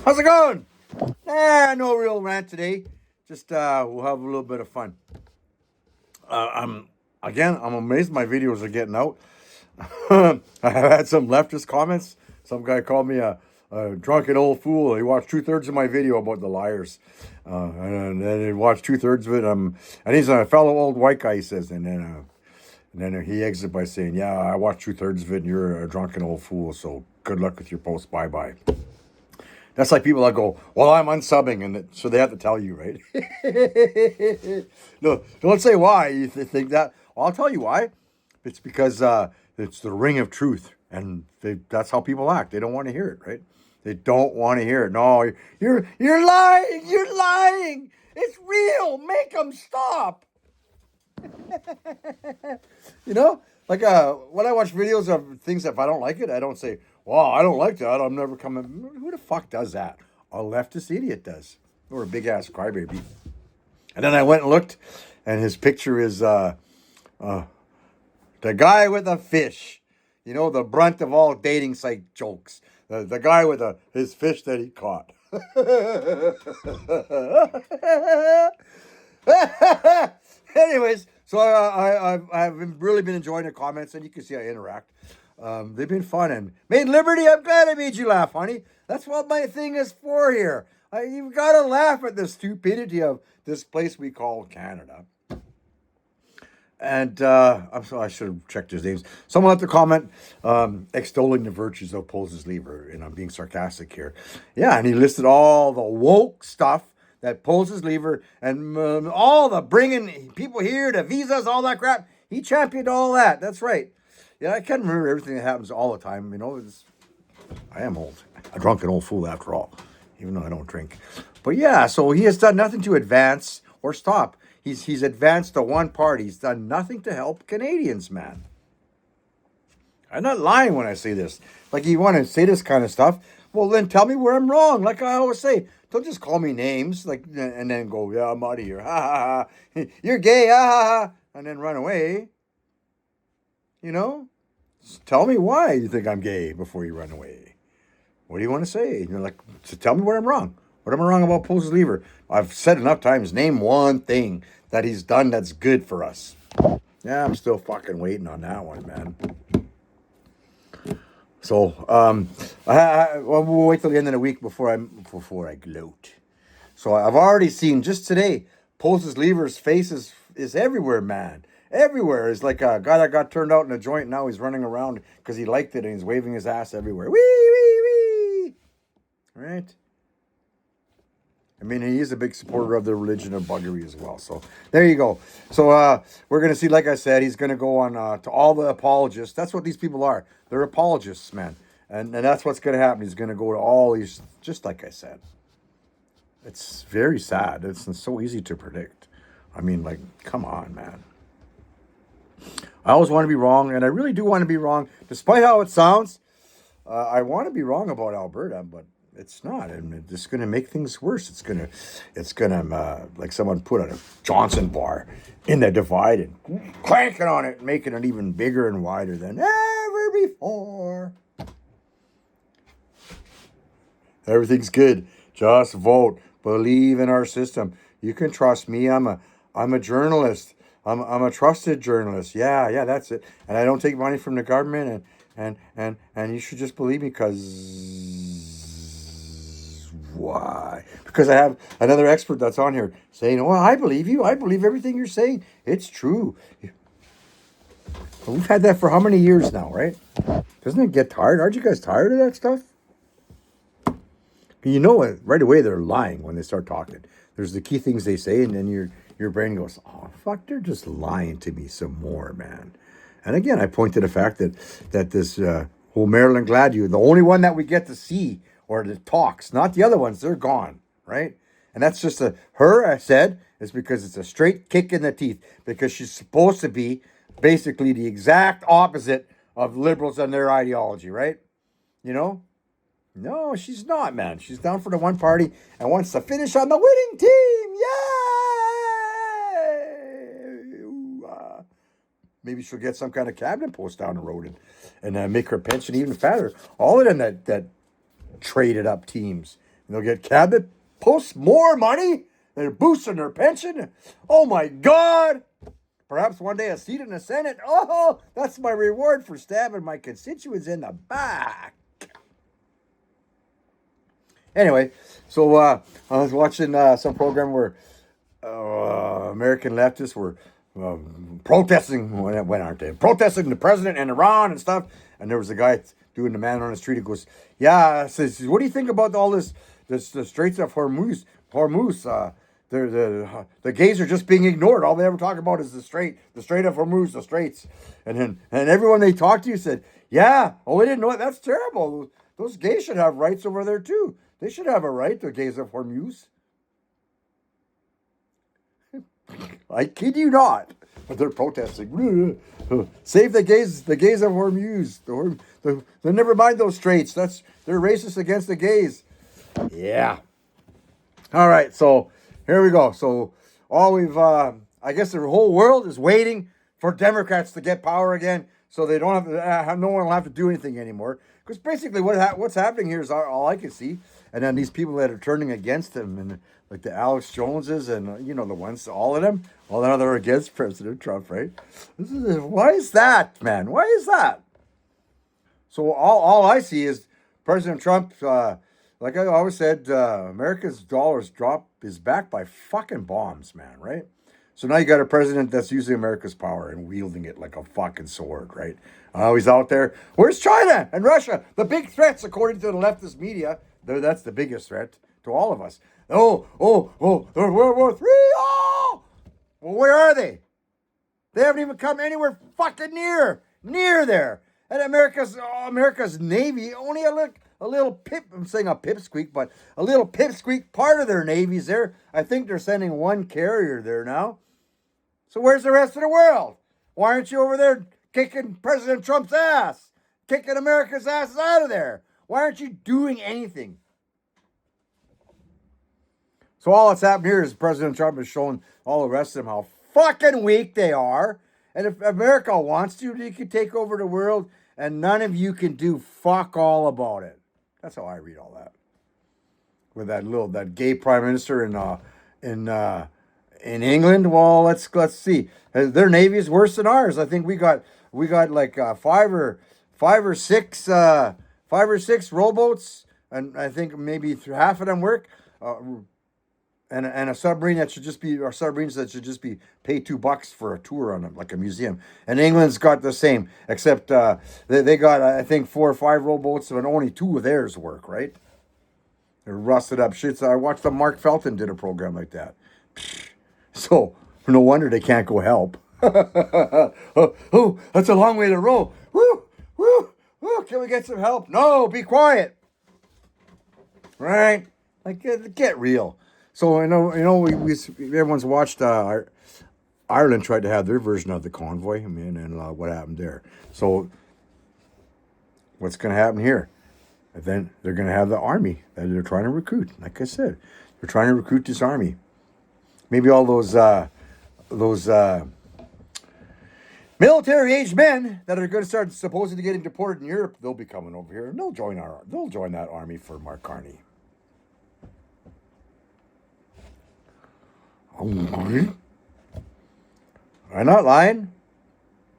How's it going? No real rant today. Just we'll have a little bit of fun. I'm I'm amazed my videos are getting out. I have had some leftist comments. Some guy called me a drunken old fool. He watched 2/3 of my video about the liars, and then he watched 2/3 of it. And he's a fellow old white guy. He says, and then he exits by saying, "Yeah, I watched 2/3 of it, and you're a drunken old fool. So good luck with your post. Bye bye." That's like people that go, "Well, I'm unsubbing," and so they have to tell you, right? No, don't say why you think that. Well, I'll tell you why. It's because it's the ring of truth, and that's how people act. They don't want to hear it, right? They don't want to hear it. No, you're lying. You're lying. It's real. Make them stop. You know, like when I watch videos of things, if I don't like it, I don't say, "Well, I don't like that. I'm never coming." Who the fuck does that? A leftist idiot does, or a big ass crybaby. And then I went and looked, and his picture is the guy with a fish. You know, the brunt of all dating site jokes. The guy with his fish that he caught. Anyways, so I've really been enjoying the comments, and you can see I interact. They've been fun and made Liberty. I'm glad I made you laugh, honey. That's what my thing is for here. You've got to laugh at the stupidity of this place we call Canada. And I'm sorry, I should have checked his names. Someone left a comment extolling the virtues of Poses Lever, and I'm being sarcastic here. Yeah, and he listed all the woke stuff that Poses Lever and all the bringing people here to visas, all that crap. He championed all that. That's right. Yeah, I can't remember everything that happens all the time. You know, I am old, a drunken old fool after all, even though I don't drink. But yeah, so he has done nothing to advance or stop. He's advanced to one party. He's done nothing to help Canadians, man. I'm not lying when I say this. Like, you want to say this kind of stuff? Well, then tell me where I'm wrong. Like I always say, don't just call me names, like, and then go, "Yeah, I'm out of here. Ha ha ha. You're gay. Ha ha ha," and then run away. You know, just tell me why you think I'm gay before you run away. What do you want to say? You're like, so tell me where I'm wrong. What am I wrong about Poses Lever? I've said enough times, name one thing that he's done that's good for us. Yeah, I'm still fucking waiting on that one, man. So, we'll wait till the end of the week before I gloat. So I've already seen just today, Poses Lever's face is everywhere, man. Everywhere. It's like a guy that got turned out in a joint. Now he's running around because he liked it and he's waving his ass everywhere. Wee, wee, wee. Right? I mean, he is a big supporter of the religion of buggery as well. So there you go. So we're going to see, like I said, he's going to go on to all the apologists. That's what these people are. They're apologists, man. And that's what's going to happen. He's going to go to all these, just like I said. It's very sad. It's so easy to predict. I mean, like, come on, man. I always want to be wrong, and I really do want to be wrong. Despite how it sounds, I want to be wrong about Alberta, but it's not, and it's going to make things worse. It's gonna like someone put a Johnson bar in the divide and cranking on it, making it even bigger and wider than ever before. Everything's good. Just vote. Believe in our system. You can trust me. I'm a journalist. I'm a trusted journalist. Yeah, that's it. And I don't take money from the government. And you should just believe me, because why? Because I have another expert that's on here saying, "Well, I believe you. I believe everything you're saying. It's true." We've had that for how many years now, right? Doesn't it get tired? Aren't you guys tired of that stuff? You know it right away. They're lying when they start talking. There's the key things they say, and then your brain goes, "Oh fuck, they're just lying to me some more, man." And again, I point to the fact that this whole Marilyn Gladu, the only one that we get to see or that talks, not the other ones, they're gone, right? And that's just her. I said is because it's a straight kick in the teeth, because she's supposed to be basically the exact opposite of liberals and their ideology, right? You know. No, she's not, man. She's down for the one party and wants to finish on the winning team. Yay! Ooh, maybe she'll get some kind of cabinet post down the road and make her pension even fatter. All of them that traded up teams. They'll get cabinet posts, more money. They're boosting their pension. Oh my God. Perhaps one day a seat in the Senate. Oh, that's my reward for stabbing my constituents in the back. Anyway, so I was watching some program where American leftists were protesting. When aren't they? Protesting the president and Iran and stuff. And there was a guy doing the man on the street who goes, "Yeah," says, "What do you think about all this? The Straits of Hormuz? The gays are just being ignored. All they ever talk about is the Strait of Hormuz, the Straits." And everyone they talked to said, "Yeah, oh, we didn't know it. That's terrible. Those gays should have rights over there too. They should have a right, the gays of Hormuz." I kid you not. But they're protesting. Save the gays of Hormuz. Never mind those straits. They're racist against the gays. Yeah. All right, so here we go. So I guess the whole world is waiting for Democrats to get power again, so they don't have to, no one will have to do anything anymore. Because basically what's happening here is all I can see. And then these people that are turning against him, and like the Alex Joneses and the ones, all of them that are against President Trump, right? Why is that, man? Why is that? So all I see is President Trump, like I always said, America's dollar's drop is backed by fucking bombs, man, right? So now you got a president that's using America's power and wielding it like a fucking sword, right? He's out there. Where's China and Russia? The big threats, according to the leftist media. That's the biggest threat to all of us. Oh, they're World War III. Oh! Well, where are they? They haven't even come anywhere fucking near there. And America's Navy, only a little I'm saying a pipsqueak, but a little pipsqueak part of their Navy's there. I think they're sending one carrier there now. So where's the rest of the world? Why aren't you over there kicking President Trump's ass? Kicking America's asses out of there? Why aren't you doing anything? So all that's happened here is President Trump is showing all the rest of them how fucking weak they are. And if America wants to, they can take over the world, and none of you can do fuck all about it. That's how I read all that. With that gay prime minister in England, well, let's see. Their Navy is worse than ours. I think we got like five or six rowboats, and I think maybe half of them work. And a submarine that should just be, or submarines that should just be pay $2 for a tour on them, like a museum. And England's got the same, except they got, I think, 4 or 5 rowboats, and only 2 of theirs work, right? They're rusted up shits. I watched Mark Felton did a program like that. So, no wonder they can't go help. Oh, that's a long way to row. Woo, can we get some help? No, be quiet. Right? Like, get real. So I know we everyone's watched Ireland tried to have their version of the convoy. I mean, and what happened there. So what's going to happen here? And then they're going to have the army that they're trying to recruit. Like I said, they're trying to recruit this army. Maybe all those military-aged men that are going to start supposedly getting deported in Europe, they'll be coming over here and they'll join that army for Mark Carney. I'm not lying.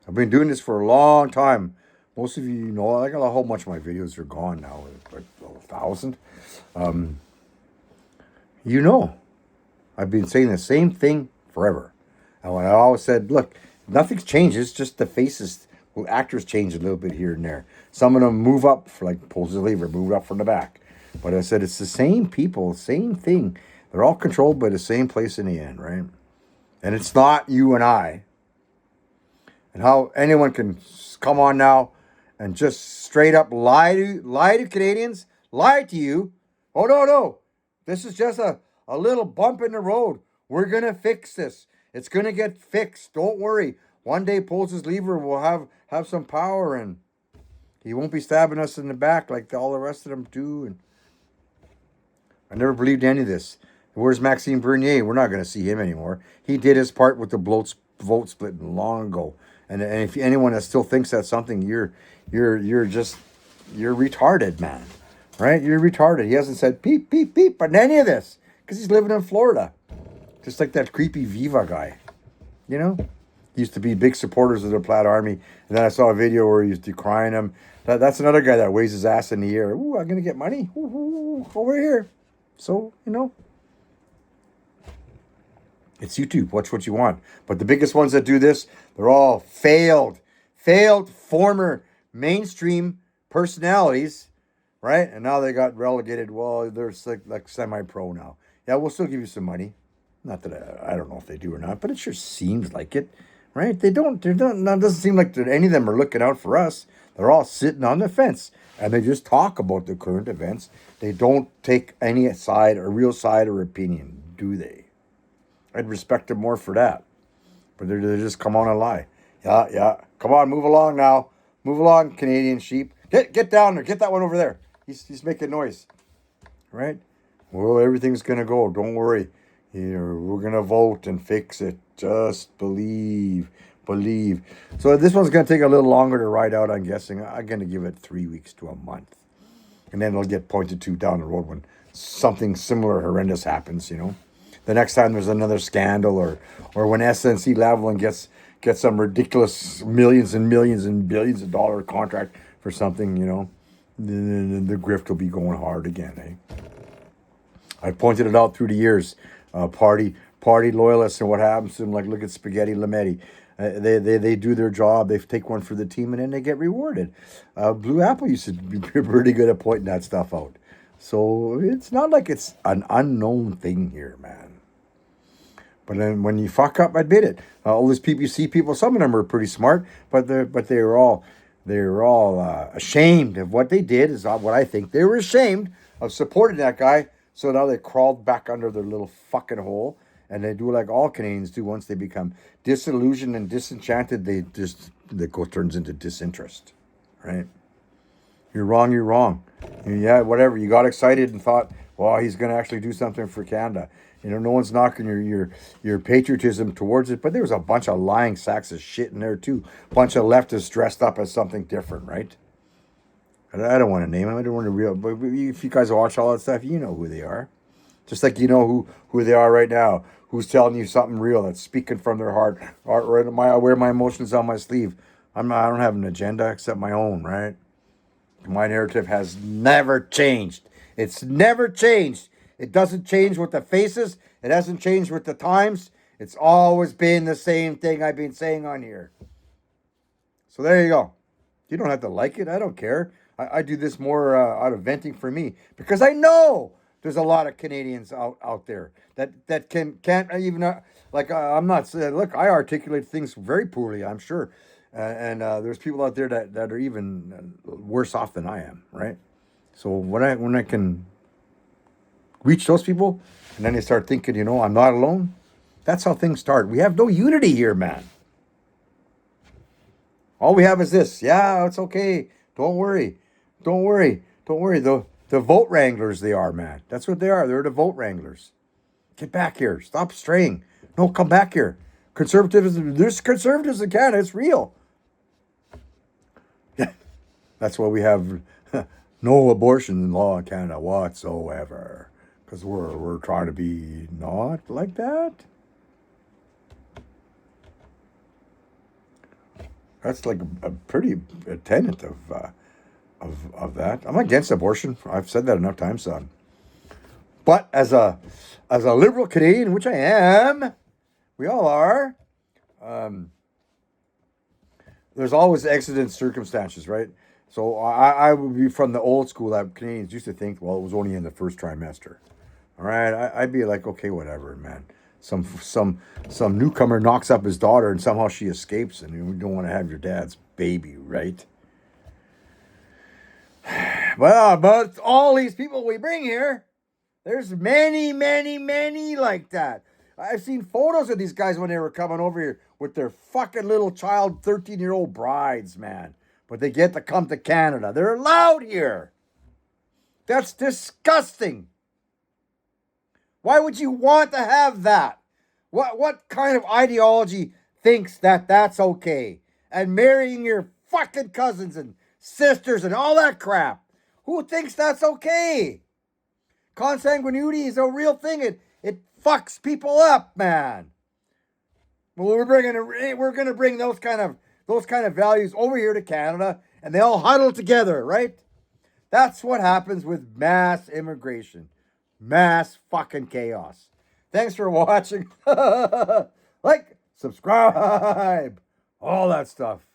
I've been doing this for a long time. Most of you know, I got a whole bunch of my videos are gone now, like 1,000. I've been saying the same thing forever. And when I always said, look, nothing changes, just the faces. Well, actors change a little bit here and there. Some of them move up, like pulls the lever, move up from the back. But I said it's the same people, same thing. They're all controlled by the same place in the end, right? And it's not you and I. And how anyone can come on now and just straight up lie to Canadians, lie to you. Oh, no. This is just a little bump in the road. We're going to fix this. It's going to get fixed. Don't worry. One day Pulse's lever will have some power, and he won't be stabbing us in the back like all the rest of them do. And I never believed any of this. Where's Maxime Bernier? We're not going to see him anymore. He did his part with the vote splitting long ago. And if anyone that still thinks that's something, you're retarded, man. right? You're retarded. He hasn't said beep, beep, beep on any of this because he's living in Florida. Just like that creepy Viva guy, you know? He used to be big supporters of the Plaid Army. And then I saw a video where he was decrying them. That's another guy that weighs his ass in the air. Ooh, I'm going to get money. Ooh, over here. So, it's YouTube. Watch what you want. But the biggest ones that do this, they're all failed former mainstream personalities, right? And now they got relegated. Well, they're like semi-pro now. Yeah, we'll still give you some money. Not that I don't know if they do or not, but it sure seems like it, right? They don't. It doesn't seem like any of them are looking out for us. They're all sitting on the fence, and they just talk about the current events. They don't take any side, or real side, or opinion, do they? I'd respect them more for that. But they just come on and lie. Yeah. Come on, move along now. Move along, Canadian sheep. Get down there. Get that one over there. He's making noise. Right? Well, everything's going to go. Don't worry. We're going to vote and fix it. Just believe. Believe. So this one's going to take a little longer to ride out, I'm guessing. I'm going to give it 3 weeks to a month. And then it'll get pointed to down the road when something similar horrendous happens, The next time there's another scandal or when SNC Lavalin gets some ridiculous millions and millions and billions of dollar contract for something, the grift will be going hard again, eh? I pointed it out through the years. Party loyalists and what happens to them, like look at Spaghetti Lametti. They do their job. They take one for the team and then they get rewarded. Blue Apple used to be pretty good at pointing that stuff out. So it's not like it's an unknown thing here, man. But then when you fuck up, admit it. All these PPC people, some of them are pretty smart, but they're all ashamed of what they did. Is what I think. They were ashamed of supporting that guy. So now they crawled back under their little fucking hole, and they do like all Canadians do. Once they become disillusioned and disenchanted, the go turns into disinterest, right? You're wrong. You're wrong. Yeah, whatever. You got excited and thought, well, he's going to actually do something for Canada. No one's knocking your patriotism towards it, but there was a bunch of lying sacks of shit in there too. Bunch of leftists dressed up as something different, right? I don't want to name them. I don't want to real. But if you guys watch all that stuff, you know who they are. Just like you know who they are right now. Who's telling you something real that's speaking from their heart. I wear my emotions on my sleeve. I don't have an agenda except my own, right? My narrative has never changed. It's never changed. It doesn't change with the faces. It hasn't changed with the times. It's always been the same thing I've been saying on here. So there you go. You don't have to like it. I don't care. I do this more out of venting for me because I know there's a lot of Canadians out there that can't even I'm not saying. Look, I articulate things very poorly. I'm sure, and there's people out there that are even worse off than I am. Right. So when I can reach those people, and then they start thinking, I'm not alone. That's how things start. We have no unity here, man. All we have is this. Yeah, it's okay. Don't worry. The vote wranglers they are, man. That's what they are. They're the vote wranglers. Get back here. Stop straying. No, come back here. Conservatism. There's conservatives in Canada. It's real. Yeah, that's why we have no abortion law in Canada whatsoever. Because we're trying to be not like that. That's like a tenet of that. I'm against abortion. I've said that enough times, son. But as a liberal Canadian, which I am, we all are. There's always exigent circumstances, right? So I would be from the old school that Canadians used to think, well, it was only in the first trimester. All right, I'd be like, okay, whatever, man. Some newcomer knocks up his daughter and somehow she escapes, and we don't want to have your dad's baby, right? Well, but all these people we bring here, there's many, many, many like that. I've seen photos of these guys when they were coming over here with their fucking little child, 13-year-old brides, man. But they get to come to Canada. They're allowed here. That's disgusting. Why would you want to have that? What kind of ideology thinks that that's okay? And marrying your fucking cousins and sisters and all that crap. Who thinks that's okay? Consanguinity is a real thing. It fucks people up, man. Well, we're gonna bring those kind of values over here to Canada, and they all huddle together, right? That's what happens with mass immigration, mass fucking chaos. Thanks for watching. Like, subscribe, all that stuff.